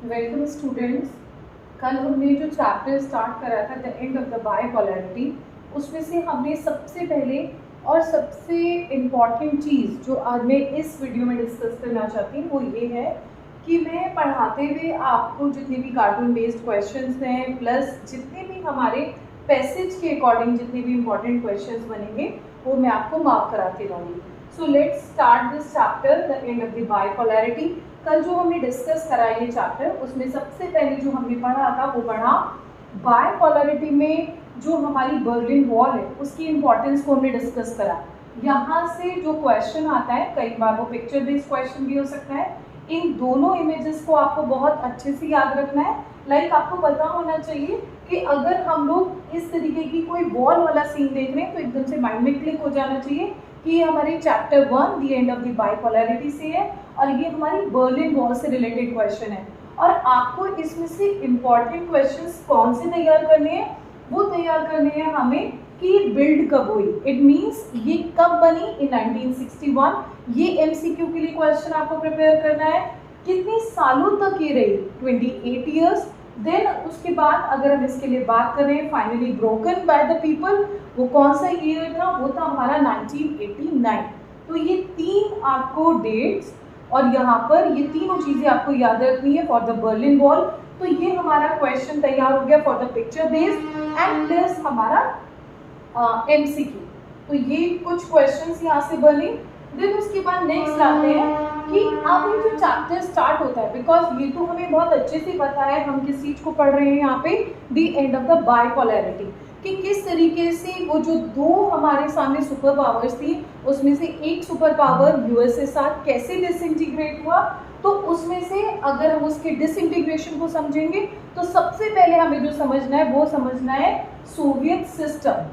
Welcome students. कल हमने जो चैप्टर स्टार्ट करा था the end of the bipolarity, उसमें से हमने सबसे पहले और सबसे इम्पॉर्टेंट चीज़ जो आज मैं इस वीडियो में डिस्कस करना चाहती हूँ वो ये है कि मैं पढ़ाते हुए आपको जितने भी कार्टून बेस्ड क्वेश्चंस हैं प्लस जितने भी हमारे पैसेज के अकॉर्डिंग जितने भी इम्पॉर्टेंट क्वेश्चंस बनेंगे वो मैं आपको मार्क कराती रहूँगी। So let's start this chapter the end of the bipolarity. कल जो हमने डिस्कस करा ये चैप्टर, उसमें सबसे पहले जो हमने पढ़ा था वो पढ़ा बाइपोलैरिटी में जो हमारी बर्लिन वॉल है उसकी इंपॉर्टेंस को हमने डिस्कस करा। यहाँ से जो क्वेश्चन आता है, कई बार वो पिक्चर बेस्ड क्वेश्चन भी हो सकता है, इन दोनों इमेजेस को आपको बहुत अच्छे से याद रखना है। लाइक आपको पता होना चाहिए कि अगर हम लोग इस तरीके की कोई वॉल वाला सीन देख रहे हैं तो एकदम से माइंड में क्लिक हो जाना चाहिए कि ये हमारे chapter 1 the end of the bipolarity से है और ये हमारी बर्लिन वॉल से रिलेटेड क्वेश्चन है। और आपको इसमें से इम्पॉर्टेंट क्वेश्चंस कौन से तैयार करने हैं, वो तैयार करने हैं हमें कि बिल्ड कब हुई। इट मीन्स ये कब बनी, इन 1961। ये एमसीक्यू के लिए क्वेश्चन आपको प्रिपेयर करना है। कितने सालों तक ये रही, 28 ईयर्स। देन उसके बाद अगर हम इसके लिए बात करें, finally broken by the people, वो कौन सा ईयर था, वो था हमारा 1989। तो ये तीन आपको डेट्स और यहाँ पर ये तीनों चीज़ें आपको याद रखनी है फॉर द बर्लिन वॉल। तो ये हमारा क्वेश्चन तैयार हो गया for the picture based and plus हमारा एमसीक्यू। तो ये कुछ क्वेश्चंस यहाँ से बने। देन उसके बाद नेक्स्ट आते हैं कि अब ये जो चैप्टर स्टार्ट होता है, बिकॉज ये तो हमें बहुत अच्छे से पता है हम किस चीज़ को पढ़ रहे हैं यहाँ पे, the end of the bipolarity, कि किस तरीके से वो जो दो हमारे सामने सुपर पावर्स थी उसमें से एक सुपर पावर यूएसएसआर कैसे डिसइंटीग्रेट हुआ। तो उसमें से अगर हम उसके डिसइंटीग्रेशन को समझेंगे तो सबसे पहले हमें जो समझना है वो समझना है सोवियत सिस्टम।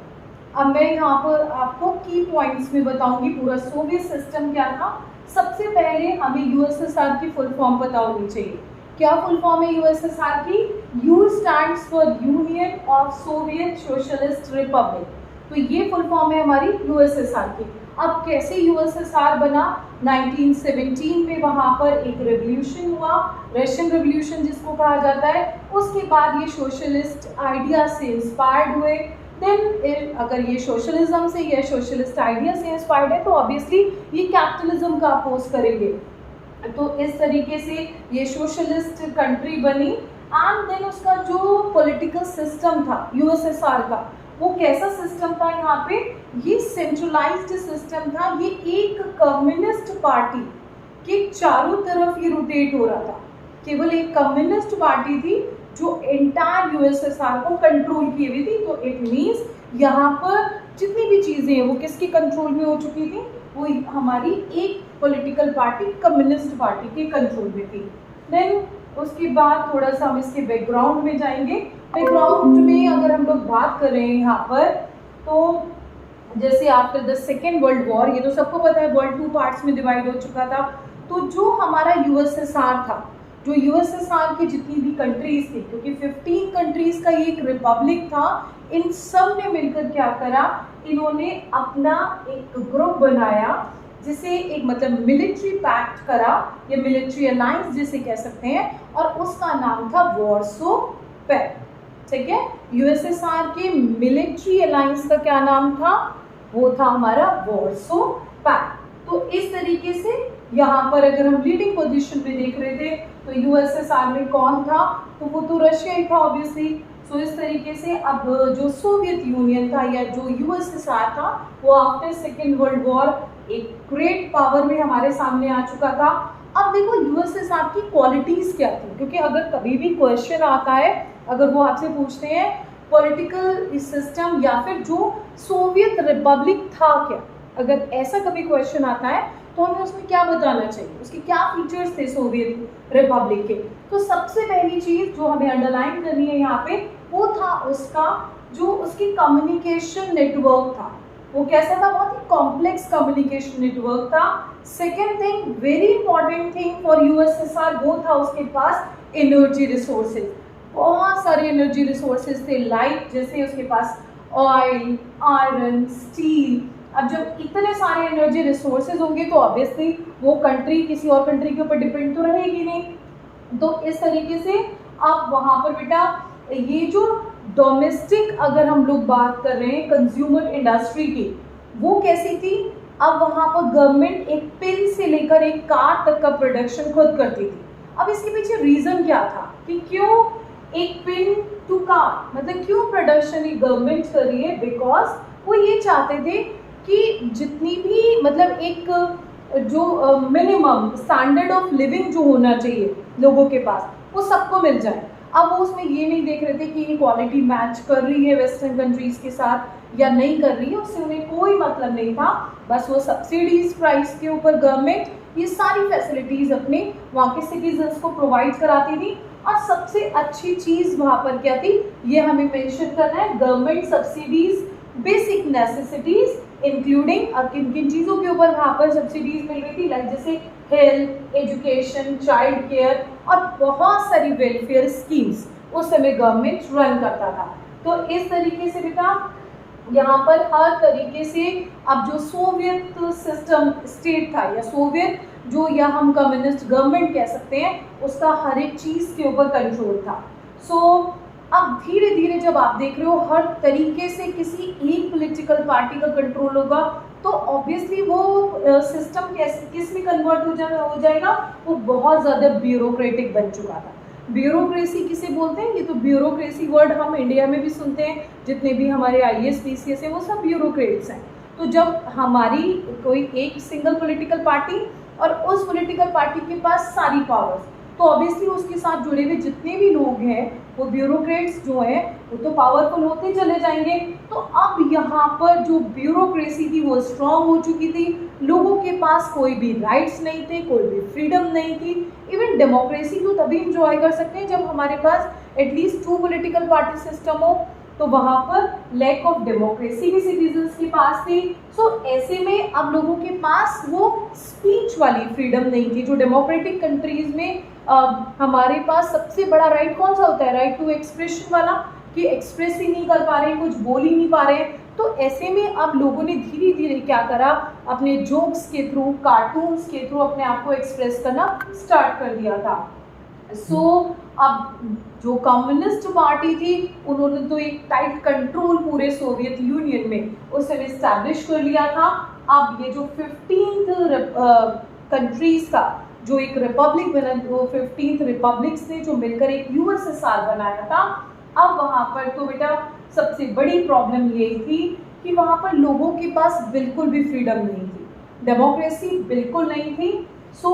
अब मैं यहाँ पर आपको की पॉइंट्स में बताऊंगी पूरा सोवियत सिस्टम क्या था। सबसे पहले हमें यूएसएसआर की फुल फॉर्म पता होनी चाहिए। क्या फुल फॉर्म है यूएसएसआर की? You stands for union of Soviet socialist Republic. तो ये फुल फॉर्म है हमारी यूएसएसआर की। अब कैसे यूएसएसआर बना? 1917 में वहाँ पर एक रेवोल्यूशन हुआ, रशियन रेवोल्यूशन जिसको कहा जाता है। उसके बाद ये सोशलिस्ट आइडिया से इंस्पायर्ड हुए। देन अगर ये सोशलिज्म से या सोशलिस्ट आइडिया से इंस्पायर्ड है तो ऑब्वियसली ये कैपिटलिज्म का अपोज करेंगे। तो इस तरीके से ये सोशलिस्ट कंट्री बनी। एंड देन उसका जो पॉलिटिकल सिस्टम था यूएसएसआर का, वो कैसा सिस्टम था? यहाँ पे ये सेंट्रलाइज्ड सिस्टम था। ये एक कम्युनिस्ट पार्टी के चारों तरफ ये रोटेट हो रहा था। केवल एक कम्युनिस्ट पार्टी थी जो एंटायर यूएसएसआर को कंट्रोल किए हुई थी। तो इट मीन्स यहाँ पर जितनी भी चीज़ें हैं वो किसके कंट्रोल में हो चुकी थी? वो हमारी एक पॉलिटिकल पार्टी कम्युनिस्ट पार्टी के कंट्रोल में थी। देन उसके बाद थोड़ा सा हम इसके बैकग्राउंड में जाएंगे। बैकग्राउंड में अगर हम लोग बात कर रहे हैं यहाँ पर, तो जैसे after the second world war, ये तो सबको पता है वर्ल्ड 2 पार्ट्स में डिवाइड हो चुका था। तो जो हमारा यूएसएसआर था, जो यूएसएसआर की जितनी भी कंट्रीज थी, क्योंकि 15 कंट्रीज का ये एक रिपब्लिक था, इन सब ने मिलकर क्या करा, इन्होंने अपना एक ग्रुप बनाया जिसे एक मतलब मिलिट्री पैक्ट करा या मिलिट्री अलायंस जिसे कह सकते हैं, और उसका नाम था वॉर्सो पैक्ट। ठीक है, यूएसएसआर के मिलिट्री अलायंस का क्या नाम था? वो था हमारा वॉर्सो पैक्ट। तो इस तरीके से यहाँ पर अगर हम लीडिंग पोजीशन पे देख रहे थे तो यूएसएसआर में कौन था? तो वो तो रशिया ही था ऑब्वियसली। सो इस तरीके से अब जो सोवियत यूनियन था या जो यूएसएसआर था वो आफ्टर सेकेंड वर्ल्ड वॉर एक ग्रेट पावर में हमारे सामने आ चुका था। अब देखो यूएसएसआर की क्वालिटीज क्या थी, क्योंकि अगर कभी भी क्वेश्चन आता है, अगर वो आपसे पूछते हैं पॉलिटिकल सिस्टम या फिर जो सोवियत रिपब्लिक था क्या, अगर ऐसा कभी क्वेश्चन आता है तो हमें उसमें क्या बताना चाहिए, उसके क्या फीचर्स थे सोवियत रिपब्लिक के। तो सबसे पहली चीज जो हमें अंडरलाइन करनी है यहाँ पे वो था उसका जो उसकी कम्युनिकेशन नेटवर्क था। वो कैसा था? बहुत ही कॉम्प्लेक्स कम्युनिकेशन नेटवर्क था। Second thing, very important thing for USSR, वो था उसके पास एनर्जी रिसोर्सेज। बहुत सारे एनर्जी रिसोर्सेज थे, लाइक जैसे उसके पास ऑयल, आयरन, स्टील। अब जब इतने सारे एनर्जी रिसोर्सेज होंगे तो ऑब्वियसली वो कंट्री किसी और कंट्री के ऊपर डिपेंड तो रहेगी नहीं। तो इस तरीके से अब वहाँ पर बेटा ये जो डोमेस्टिक अगर हम लोग बात कर रहे हैं कंज्यूमर इंडस्ट्री की, वो कैसी थी, अब वहाँ पर गवर्नमेंट एक पेन से लेकर एक कार तक का प्रोडक्शन खुद करती थी। अब इसके पीछे रीज़न क्या था कि क्यों एक पेन टू कार, मतलब क्यों प्रोडक्शन ये गवर्नमेंट कर रही है, बिकॉज वो ये चाहते थे कि जितनी भी मतलब एक जो मिनिमम स्टैंडर्ड ऑफ लिविंग जो होना चाहिए लोगों के पास वो सबको मिल जाए। अब वो उसमें ये नहीं देख रहे थे कि इक्वालिटी मैच कर रही है वेस्टर्न कंट्रीज़ के साथ या नहीं कर रही है, उससे उन्हें कोई मतलब नहीं था। बस वो सब्सिडीज प्राइस के ऊपर गवर्नमेंट ये सारी फैसिलिटीज़ अपने वहाँ के सिटीजन्स को प्रोवाइड कराती थी। और सबसे अच्छी चीज़ वहाँ पर क्या थी, ये हमें मेंशन करना है, government subsidies basic necessities including किन किन चीज़ों के ऊपर वहाँ पर सब्सिडीज मिल रही थी, लाइक जैसे हेल्थ, एजुकेशन, चाइल्ड केयर और बहुत सारी वेलफेयर स्कीम्स उस समय गवर्नमेंट रन करता था। तो इस तरीके से बेटा यहाँ पर हर तरीके से अब जो सोवियत सिस्टम स्टेट था या सोवियत जो या हम कम्युनिस्ट गवर्नमेंट कह सकते हैं, उसका हर एक चीज़ के ऊपर कंट्रोल था। सो अब धीरे धीरे जब आप देख रहे हो हर तरीके से किसी एक पॉलिटिकल पार्टी का कंट्रोल होगा, तो ऑब्वियसली वो सिस्टम किस में कन्वर्ट हो जाएगा, वो बहुत ज़्यादा ब्यूरोक्रेटिक बन चुका था। ब्यूरोक्रेसी किसे बोलते हैं, ये तो ब्यूरोक्रेसी वर्ड हम इंडिया में भी सुनते हैं, जितने भी हमारे IAS PCS हैं वो सब ब्यूरोक्रेट्स हैं। तो जब हमारी कोई एक सिंगल पॉलिटिकल पार्टी और उस पॉलिटिकल पार्टी के पास सारी पावर्स, तो ऑब्वियसली उसके साथ जुड़े हुए जितने भी लोग हैं वो ब्यूरोक्रेट्स जो हैं वो तो पावरफुल होते चले जाएंगे। तो अब यहाँ पर जो ब्यूरोक्रेसी थी वो स्ट्रांग हो चुकी थी, लोगों के पास कोई भी राइट्स नहीं थे, कोई भी फ्रीडम नहीं थी। इवन डेमोक्रेसी को तभी इंजॉय कर सकते हैं जब हमारे पास एटलीस्ट 2 पॉलिटिकल पार्टी सिस्टम हो, तो वहाँ पर लैक ऑफ डेमोक्रेसी भी सिटीजन्स के पास थी। सो ऐसे में अब लोगों के पास वो स्पीच वाली फ्रीडम नहीं थी, जो डेमोक्रेटिक कंट्रीज में हमारे पास सबसे बड़ा राइट कौन सा होता है, राइट टू एक्सप्रेशन वाला, कि एक्सप्रेस ही नहीं कर पा रहे, कुछ बोल ही नहीं पा रहे। तो ऐसे में अब लोगों ने धीरे धीरे क्या करा, अपने जोक्स के थ्रू, कार्टून्स के थ्रू अपने आप को एक्सप्रेस करना स्टार्ट कर दिया था। अब जो कम्युनिस्ट पार्टी थी उन्होंने तो एक टाइट कंट्रोल पूरे सोवियत यूनियन में उस समय इस्टेब्लिश कर लिया था। अब ये जो 15th कंट्रीज का जो एक रिपब्लिक बना, वो 15th रिपब्लिक्स ने जो मिलकर एक USSR बनाया था। अब वहाँ पर तो बेटा सबसे बड़ी प्रॉब्लम यही थी कि वहाँ पर लोगों के पास बिल्कुल भी फ्रीडम नहीं थी, डेमोक्रेसी बिल्कुल नहीं थी। सो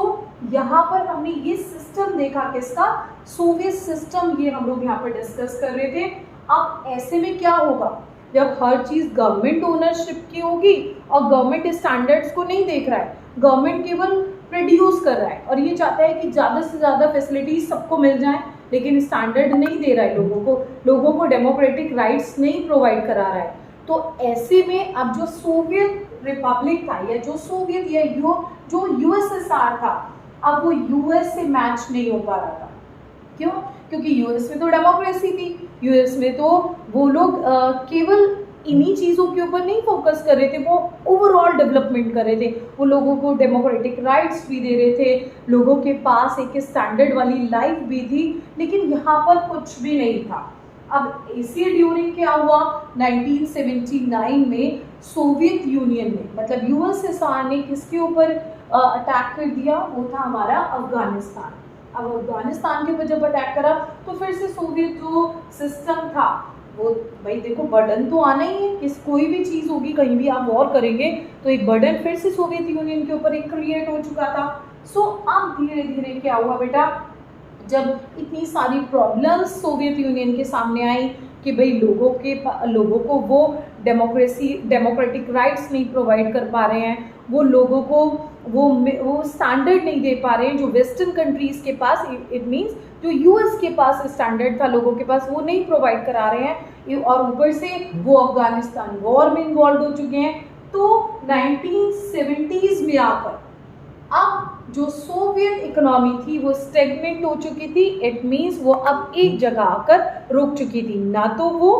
यहाँ पर हमने ये सिस्टम देखा, किसका, सोवियत सिस्टम, ये हम लोग यहाँ पर डिस्कस कर रहे थे। अब ऐसे में क्या होगा, जब हर चीज़ गवर्नमेंट ओनरशिप की होगी और गवर्नमेंट स्टैंडर्ड्स को नहीं देख रहा है, गवर्नमेंट केवल प्रोड्यूस कर रहा है और ये चाहता है कि ज़्यादा से ज़्यादा फैसिलिटीज सबको मिल जाए, लेकिन स्टैंडर्ड नहीं दे रहा है लोगों को डेमोक्रेटिक राइट्स नहीं प्रोवाइड करा रहा है। तो ऐसे में अब जो सोवियत रिपब्लिक था या जो सोवियत या जो USSR था, अब वो US से मैच नहीं हो पा रहा था। क्यों? क्योंकि US में तो डेमोक्रेसी थी, US में तो वो लोग केवल इन्हीं चीज़ों के ऊपर नहीं फोकस कर रहे थे, वो ओवरऑल डेवलपमेंट कर रहे थे। वो लोगों को डेमोक्रेटिक राइट्स भी दे रहे थे, लोगों के पास एक स्टैंडर्ड वाली लाइफ भी थी, लेकिन यहाँ पर कुछ भी नहीं था। अब इसी ड्यूरिंग क्या हुआ, 1979 में सोवियत यूनियन ने, मतलब USSR ने किसके ऊपर अटैक कर दिया, वो था हमारा अफगानिस्तान। अब अफगानिस्तान के ऊपर जब अटैक करा तो फिर से सोवियत जो सिस्टम था वो, भाई देखो बर्डन तो आना ही है, कोई भी चीज़ होगी, कहीं भी आप वॉर करेंगे तो एक बर्डन फिर से सोवियत यूनियन के ऊपर एक क्रिएट हो चुका था। सो अब धीरे धीरे क्या हुआ बेटा, जब इतनी सारी प्रॉब्लम्स सोवियत यूनियन के सामने आई कि भाई लोगों को वो डेमोक्रेटिक राइट्स नहीं प्रोवाइड कर पा रहे हैं, वो लोगों को वो स्टैंडर्ड नहीं दे पा रहे हैं जो वेस्टर्न कंट्रीज़ के पास, इट मीन्स जो US के पास स्टैंडर्ड था लोगों के पास, वो नहीं प्रोवाइड करा रहे हैं, और ऊपर से वो अफगानिस्तान वॉर में इन्वॉल्व हो चुके हैं। तो 1970s में आकर अब जो सोवियत इकोनॉमी थी वो स्टेगनेंट हो चुकी थी, इट मीन्स वो अब एक जगह आकर रुक चुकी थी, ना तो वो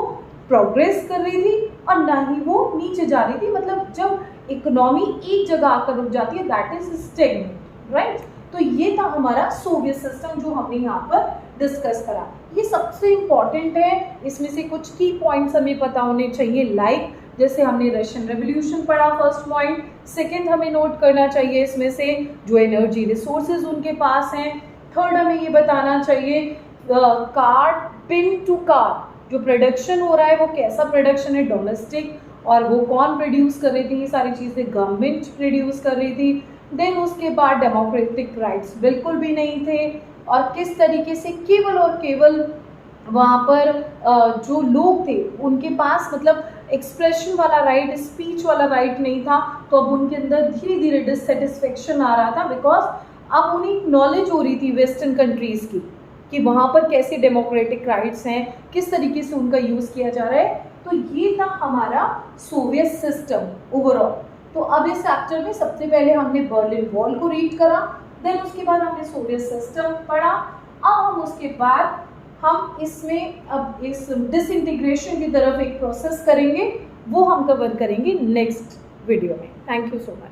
प्रोग्रेस कर रही थी और ना ही वो नीचे जा रही थी। मतलब जब इकोनॉमी एक जगह आकर रुक जाती है, दैट इज स्टेगनेंट, राइट। तो ये था हमारा सोवियत सिस्टम जो हमने यहाँ पर डिस्कस करा। ये सबसे इम्पॉर्टेंट है, इसमें से कुछ की पॉइंट्स हमें पता होने चाहिए, लाइक जैसे हमने रशियन रेवोल्यूशन पढ़ा फर्स्ट पॉइंट। सेकंड हमें नोट करना चाहिए इसमें से जो एनर्जी रिसोर्सेज उनके पास हैं। थर्ड हमें ये बताना चाहिए कार पिन टू कार जो प्रोडक्शन हो रहा है वो कैसा प्रोडक्शन है, डोमेस्टिक, और वो कौन प्रोड्यूस कर रही थी, ये सारी चीज़ें गवर्नमेंट प्रोड्यूस कर रही थी। देन उसके बाद डेमोक्रेटिक राइट्स बिल्कुल भी नहीं थे, और किस तरीके से केवल और केवल वहाँ पर जो लोग थे उनके पास मतलब एक्सप्रेशन वाला राइट, स्पीच वाला राइट नहीं था। तो अब उनके अंदर धीरे धीरे डिससेटिस्फेक्शन आ रहा था, बिकॉज अब उन्हें नॉलेज हो रही थी वेस्टर्न कंट्रीज़ की कि वहाँ पर कैसे डेमोक्रेटिक राइट्स हैं, किस तरीके से उनका यूज़ किया जा रहा है। तो ये था हमारा सोवियत सिस्टम ओवरऑल। तो अब इस चैप्टर में सबसे पहले हमने बर्लिन वॉल को रीड करा, देन उसके बाद हमने सोवियत सिस्टम पढ़ा। अब हम उसके बाद हम इसमें अब इस डिसइंटीग्रेशन की तरफ एक प्रोसेस करेंगे, वो हम कवर करेंगे नेक्स्ट वीडियो में। Thank you so much.